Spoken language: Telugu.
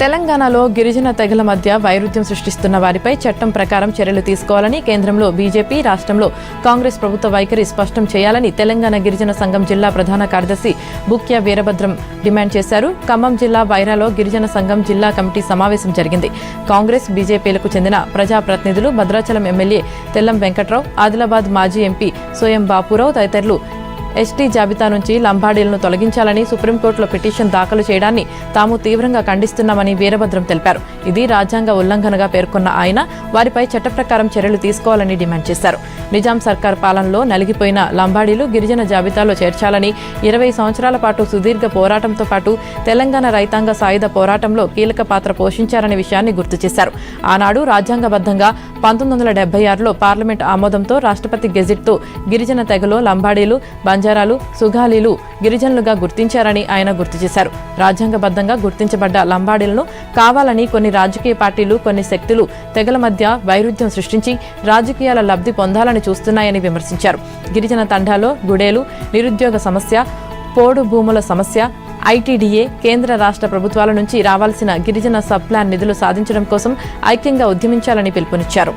తెలంగాణలో గిరిజన తెగల మధ్య వైరుధ్యం సృష్టిస్తున్న వారిపై చట్టం ప్రకారం చర్యలు తీసుకోవాలని కేంద్రంలో బీజేపీ, రాష్ట్రంలో కాంగ్రెస్ ప్రభుత్వ వైఖరి స్పష్టం చేయాలని తెలంగాణ గిరిజన సంఘం జిల్లా ప్రధాన కార్యదర్శి బుక్యా వీరభద్రం డిమాండ్ చేశారు. ఖమ్మం జిల్లా వైరాలో గిరిజన సంఘం జిల్లా కమిటీ సమావేశం జరిగింది. కాంగ్రెస్, బీజేపీలకు చెందిన ప్రజాప్రతినిధులు, భద్రాచలం ఎమ్మెల్యే తెల్లం వెంకట్రావు, ఆదిలాబాద్ మాజీ ఎంపీ సోయం బాపురావు తదితరులు ఎస్టీ జాబితా నుంచి లంబాడీలను తొలగించాలని సుప్రీంకోర్టులో పిటిషన్ దాఖలు చేయడాన్ని తాము తీవ్రంగా ఖండిస్తున్నామని వీరభద్రం తెలిపారు. ఇది రాజ్యాంగ ఉల్లంఘనగా పేర్కొన్న ఆయన వారిపై చట్ట ప్రకారం చర్యలు తీసుకోవాలని డిమాండ్ చేశారు. నిజాం సర్కార్ పాలనలో నలిగిపోయిన లంబాడీలు గిరిజన జాబితాలో చేర్చాలని 20 సంవత్సరాల పాటు సుదీర్ఘ పోరాటంతో పాటు తెలంగాణ రైతాంగ సాయుధ పోరాటంలో కీలక పాత్ర పోషించారనే విషయాన్ని గుర్తు చేశారు. ఆనాడు రాజ్యాంగబద్ధంగా 1976లో పార్లమెంట్ ఆమోదంతో రాష్ట్రపతి గెజిట్తో గిరిజన తెగలో లంబాడీలు, బంజారాలు, సుగాలీలు గిరిజనులుగా గుర్తించారని ఆయన గుర్తు చేశారు. రాజ్యాంగబద్ధంగా గుర్తించబడ్డ లంబాడీలను కావాలని కొన్ని రాజకీయ పార్టీలు, కొన్ని శక్తులు తెగల మధ్య వైరుధ్యం సృష్టించి రాజకీయాల లబ్ధి పొందాలని చూస్తున్నాయని విమర్శించారు. గిరిజన తండాలో గుడేలు, నిరుద్యోగ సమస్య, పోడు భూముల సమస్య, ఐటీడీఏ, కేంద్ర రాష్ట్ర ప్రభుత్వాల నుంచి రావాల్సిన గిరిజన సబ్ ప్లాన్ నిధులు సాధించడం కోసం ఐక్యంగా ఉద్యమించాలని పిలుపునిచ్చారు.